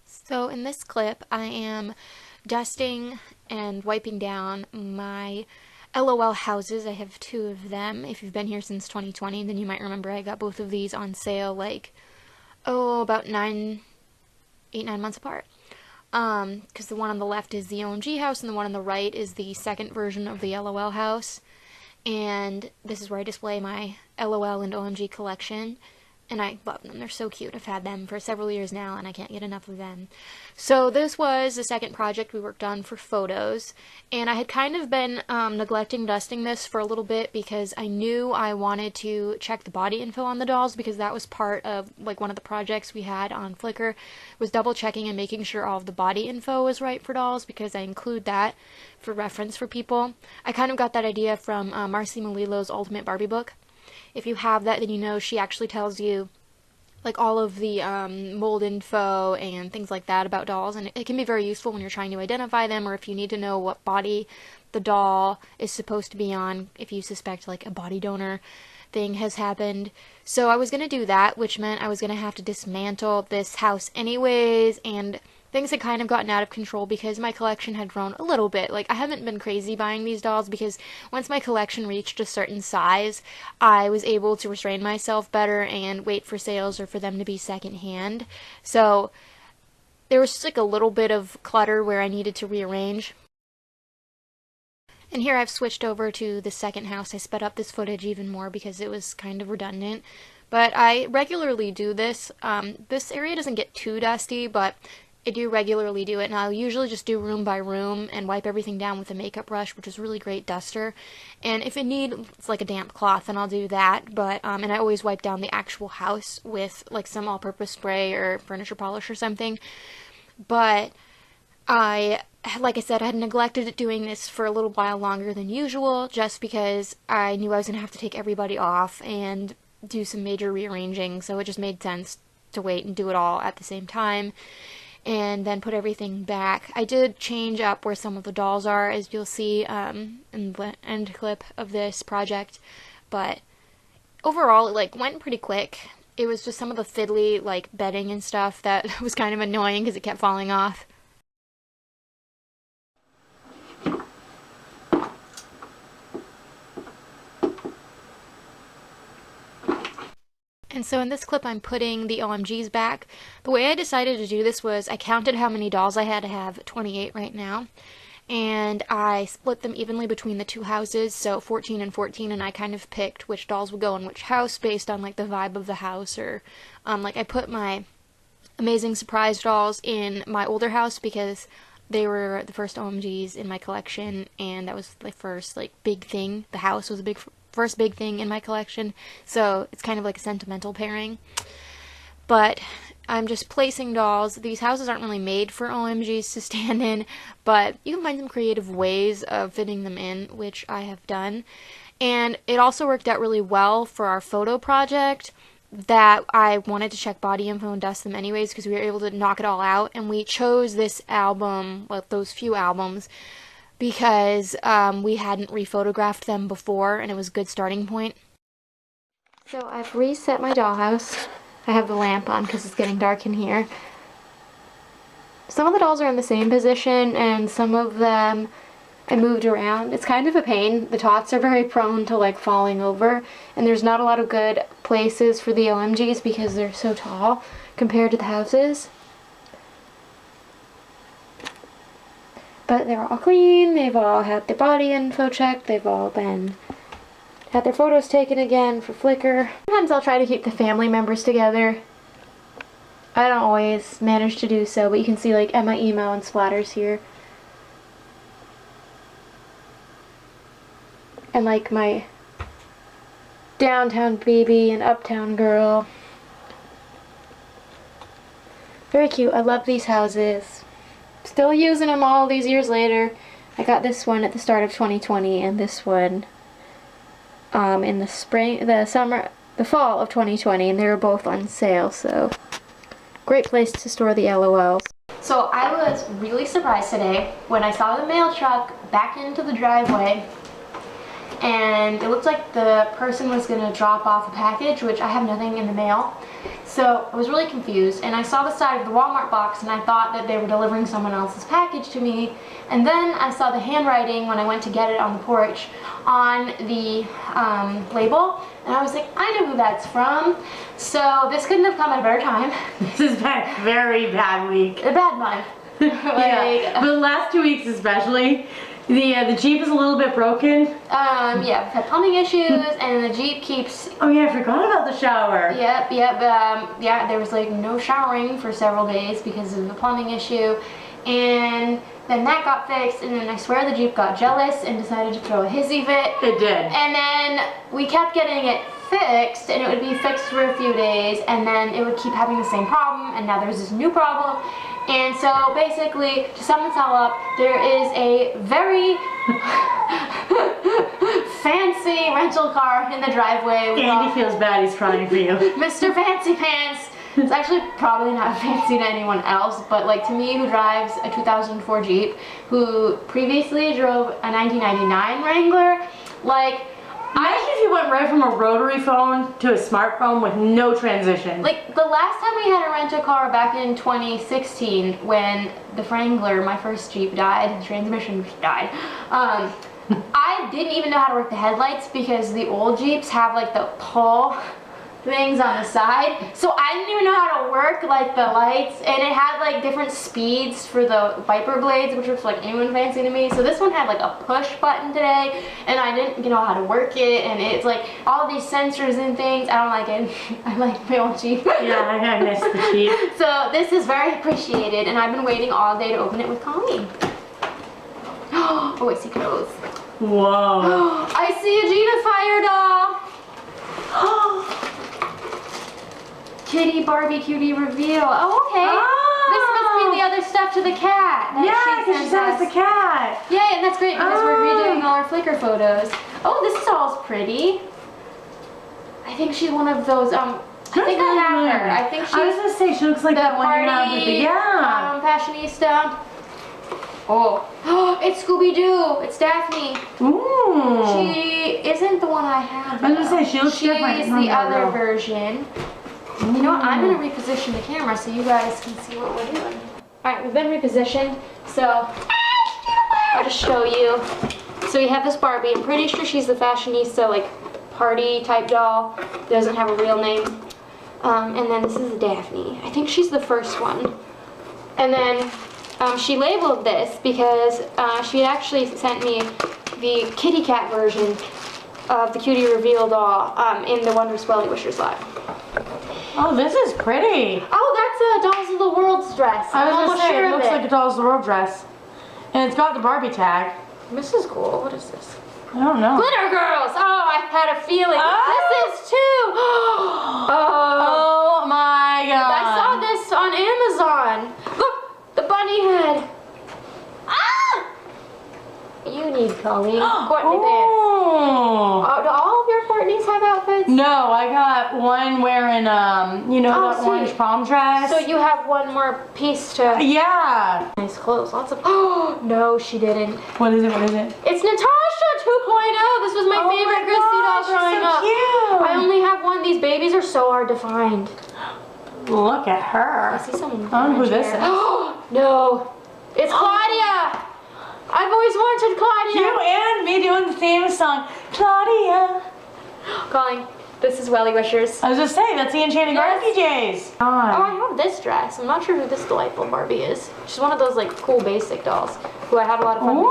So in this clip, I am dusting and wiping down my LOL houses. I have 2 of them. If you've been here since 2020, then you might remember I got both of these on sale like, about 8, 9 months apart. Because the one on the left is the OMG house and the one on the right is the second version of the LOL house. And this is where I display my LOL and OMG collection. And I love them. They're so cute. I've had them for several years now, and I can't get enough of them. So this was the second project we worked on for photos, and I had kind of been neglecting dusting this for a little bit because I knew I wanted to check the body info on the dolls, because that was part of like one of the projects we had on Flickr, was double checking and making sure all of the body info was right for dolls, because I include that for reference for people. I kind of got that idea from Marcy Malilo's Ultimate Barbie book. If you have that, then you know she actually tells you like all of the mold info and things like that about dolls, and it can be very useful when you're trying to identify them, or if you need to know what body the doll is supposed to be on, if you suspect like a body donor thing has happened. So I was going to do that, which meant I was going to have to dismantle this house anyways, and things had kind of gotten out of control because my collection had grown a little bit. Like, I haven't been crazy buying these dolls because once my collection reached a certain size, I was able to restrain myself better and wait for sales or for them to be secondhand. So there was just like a little bit of clutter where I needed to rearrange. And here I've switched over to the second house. I sped up this footage even more because it was kind of redundant. But I regularly do this. This area doesn't get too dusty, but I do regularly do it, and I'll usually just do room by room and wipe everything down with a makeup brush, which is a really great duster. And if it needs like a damp cloth, then I'll do that. But and I always wipe down the actual house with like some all-purpose spray or furniture polish or something. But like I said, I had neglected doing this for a little while longer than usual, just because I knew I was going to have to take everybody off and do some major rearranging, so it just made sense to wait and do it all at the same time, and then put everything back. I did change up where some of the dolls are, as you'll see in the end clip of this project, but overall it like went pretty quick. It was just some of the fiddly like bedding and stuff that was kind of annoying because it kept falling off. And so in this clip I'm putting the OMGs back. The way I decided to do this was I counted how many dolls I had. I have 28 right now. And I split them evenly between the 2 houses, so 14 and 14, and I kind of picked which dolls would go in which house based on like the vibe of the house, or like I put my Amazing Surprise dolls in my older house because they were the first OMGs in my collection, and that was the first like big thing. The house was a first big thing in my collection, so it's kind of like a sentimental pairing. But I'm just placing dolls. These houses aren't really made for OMGs to stand in, but you can find some creative ways of fitting them in, which I have done. And it also worked out really well for our photo project that I wanted to check body info and dust them anyways because we were able to knock it all out, and we chose this album, well, those few albums, because we hadn't rephotographed them before, and it was a good starting point. So I've reset my dollhouse. I have the lamp on because it's getting dark in here. Some of the dolls are in the same position, and some of them I moved around. It's kind of a pain. The tots are very prone to like falling over, and there's not a lot of good places for the OMGs because they're so tall compared to the houses. But they're all clean. They've all had their body info checked. They've all had their photos taken again for Flickr. Sometimes I'll try to keep the family members together. I don't always manage to do so, but you can see like Emma, Emo, and Splatters here. And like my downtown baby and uptown girl. Very cute. I love these houses. Still using them all these years later. I got this one at the start of 2020 and this one in the spring, the fall of 2020, and they were both on sale, so great place to store the LOLs. So I was really surprised today when I saw the mail truck back into the driveway, and it looked like the person was going to drop off a package, which I have nothing in the mail. So I was really confused, and I saw the side of the Walmart box and I thought that they were delivering someone else's package to me, and then I saw the handwriting when I went to get it on the porch on the label, and I was like, I know who that's from. So this couldn't have come at a better time. This has been a very bad week. A bad month. Yeah, but the last 2 weeks especially. The Jeep is a little bit broken. Yeah, we've had plumbing issues, and the Jeep keeps... Oh yeah, I forgot about the shower. Yep, yeah, there was like no showering for several days because of the plumbing issue, and then that got fixed, and then I swear the Jeep got jealous and decided to throw a hissy fit. It did. And then we kept getting it fixed, and it would be fixed for a few days, and then it would keep having the same problem, and now there's this new problem. And so basically, to sum this all up, there is a very fancy rental car in the driveway. Andy feels bad, he's crying for you. Mr. Fancy Pants. It's actually probably not fancy to anyone else, but like to me, who drives a 2004 Jeep, who previously drove a 1999 Wrangler, like... Imagine if you went right from a rotary phone to a smartphone with no transition. Like, the last time we had to rent a car back in 2016 when the Wrangler, my first Jeep, died, the transmission died, I didn't even know how to work the headlights because the old Jeeps have like the pull things on the side. So I didn't even know how to work like the lights, and it had like different speeds for the wiper blades, which was like even fancy to me. So this one had like a push button today, and I didn't know how to work it, and it's like all these sensors and things. I don't like it. I like my old Jeep. Yeah, I miss the Jeep. So this is very appreciated, and I've been waiting all day to open it with Colleen. Oh, I see clothes. Whoa. I see a Gina Fire doll. Kitty Barbie Cutie reveal. Oh, okay. Oh. This must be the other stuff to the cat. Yeah, because she says the cat. Yeah, and that's great because we're redoing all our Flickr photos. Oh, this doll's pretty. I think she's one of those, I think I have her. I think she's... I was gonna say, she looks like the the one you have with the... Yeah. fashionista. Oh, it's Scooby-Doo. It's Daphne. Ooh. She isn't the one I have. I was gonna say, she looks different. She's the other version. You know what, I'm going to reposition the camera so you guys can see what we're doing. Alright, we've been repositioned, so I'll just show you. So we have this Barbie. I'm pretty sure she's the fashionista, like, party type doll. Doesn't have a real name. And then this is Daphne. I think she's the first one. And then she labeled this because she had actually sent me the kitty cat version of the Cutie Reveal doll in the Wondrous Welly Wishers lot. Oh, this is pretty. Oh, that's a Dolls of the World's dress. I was almost gonna say, sure it of looks like a Dolls of the World dress. And it's got the Barbie tag. This is cool. What is this? I don't know. Glitter Girls! Oh, I had a feeling. Oh. This is too! Oh my god. I saw this on Amazon. Look, the bunny head. Ah! You need Colleen. Courtney Vance. Oh. Do all of your more Courtney's have outfits? No, I got one wearing, you know, Oh, that sweet. orange prom dress. So you have one more piece to... Yeah. Nice clothes, lots of... Oh, no, she didn't. What is it? What is it? It's Natasha 2.0. This was my favorite Christy doll growing up. Cute. I only have one. These babies are so hard to find. Look at her. I see someone. I don't know who this is. Oh, no. It's Claudia. I've always wanted Claudia. You and me doing the theme song. Claudia. Calling. This is Welly Wishers. I was just saying, that's the Enchanted Garden PJs. Oh, I have this dress. I'm not sure who this delightful Barbie is. She's one of those like cool basic dolls who I had a lot of fun with.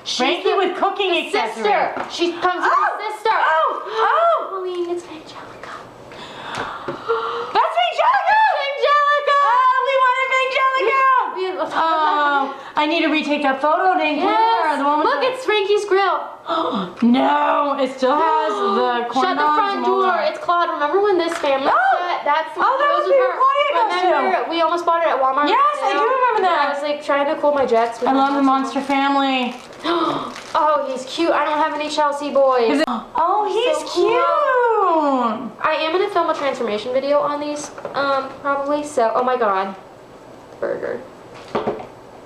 She's Frankie with cooking the accessories. sister. She comes with her sister. Oh! Colleen, it's Angelica. That's Angelica! Angelica! We wanted Angelica! Oh, I need to retake that photo and include her. The one with Look, it's Frankie's grill. No, it still has the corn Shut the dogs front and all door. that. It's Claude. Remember when this family set? That's that was with your Claudia costume. Remember, we almost bought it at Walmart. Yes, I do remember that. I was like trying to cool my jets. With I my love the costume. Monster Family. Oh, he's cute. I don't have any Chelsea boys. Oh, he's So cute. I am gonna film a transformation video on these, probably. So, oh my God, burger.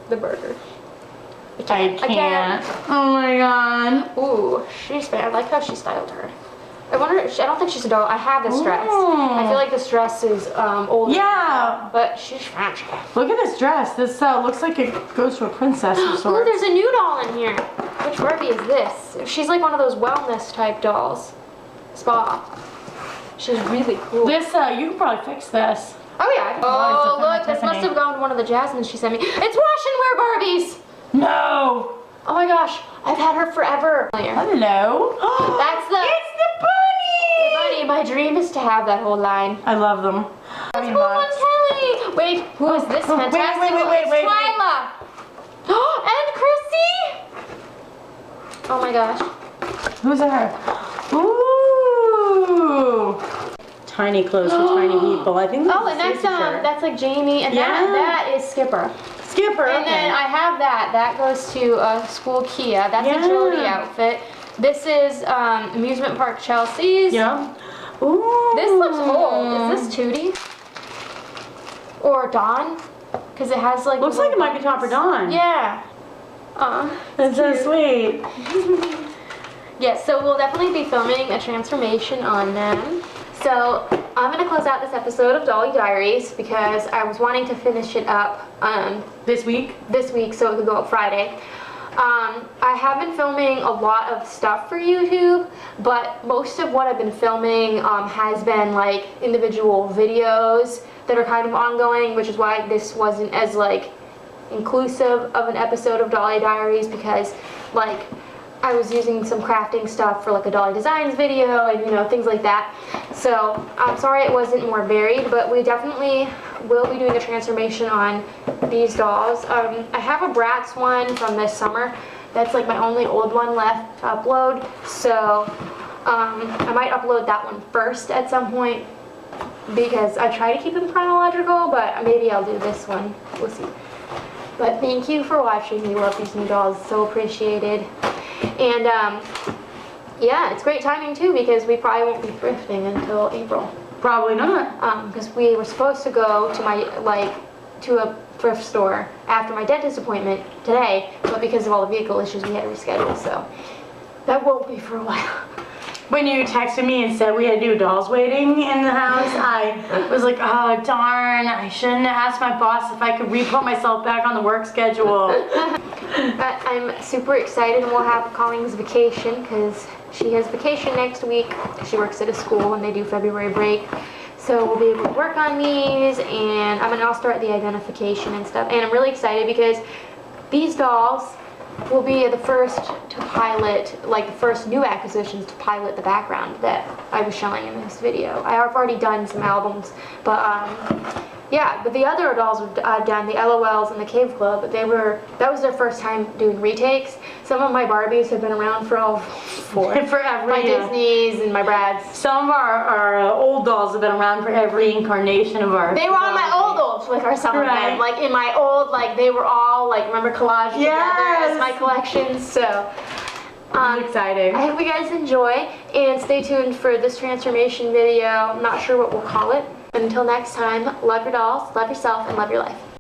The burger. I can't. Oh my God. Ooh, she's bad. I like how she styled her. I wonder. I don't think she's a doll. I have this dress. I feel like this dress is older. Yeah. But she's fancy. Look at this dress. This looks like it goes to a princess of Oh, sorts. there's a new doll in here. Which Barbie is this? She's like one of those wellness type dolls. Spa. She's really cool. This, you can probably fix this. Oh yeah. Oh look, this must have gone to one of the Jasmines she sent me. It's wash and wear Barbies. No. Oh my gosh, I've had her forever. Hello. That's the. It's the bunny. Buddy, my dream is to have that whole line. I love them. Let's go on Kelly. Wait, who is this fantastic? Wait. Twyla. And Chrissy. Oh my gosh. Who's that? Ooh. Tiny clothes for tiny people. I think. Oh, and that's like Jamie, and that is Skipper. Skipper. And then I have that. That goes to school Kia. That's a Jody outfit. This is amusement park Chelsea's. Yeah. Ooh. This looks old. Is this Tootie? Or Dawn? Because it has like. Looks like it might be Topper Dawn. Yeah. That's so sweet. Yes, so we'll definitely be filming a transformation on them. So I'm gonna close out this episode of Dolly Diaries because I was wanting to finish it up This week so it could go up Friday. I have been filming a lot of stuff for YouTube, but most of what I've been filming has been like individual videos that are kind of ongoing, which is why this wasn't as like inclusive of an episode of Dolly Diaries, because like I was using some crafting stuff for like a Dolly Designs video and you know things like that. So I'm sorry it wasn't more varied, but we definitely will be doing a transformation on these dolls. I have a Bratz one from this summer. That's like my only old one left to upload. So I might upload that one first at some point because I try to keep them chronological, but maybe I'll do this one. We'll see. But thank you for watching. We love these new dolls. So appreciated. And yeah, it's great timing too because we probably won't be thrifting until April. Probably not. Because we were supposed to go to my to a thrift store after my dentist appointment today, but because of all the vehicle issues, we had to reschedule. So that won't be for a while. When you texted me and said we had new dolls waiting in the house, I was like, oh darn, I shouldn't have asked my boss if I could re-put myself back on the work schedule. But I'm super excited, and we'll have Colleen's vacation because she has vacation next week. She works at a school and they do February break. So we'll be able to work on these, and I'll start the identification and stuff. And I'm really excited because these dolls will be the first to pilot, like the first new acquisitions to pilot the background that I was showing in this video. I have already done some albums, but yeah, but the other dolls I've done, the LOLs and the Cave Club, that was their first time doing retakes. Some of my Barbies have been around for Forever. my Disneys and my Brads. Some of our old dolls have been around for every incarnation of our. They were on my old, like our some of them. Like in my old, like they were all like remember collaged together as my collections. So It's exciting. I hope you guys enjoy, and stay tuned for this transformation video. I'm not sure what we'll call it. Until next time, love your dolls, love yourself, and love your life.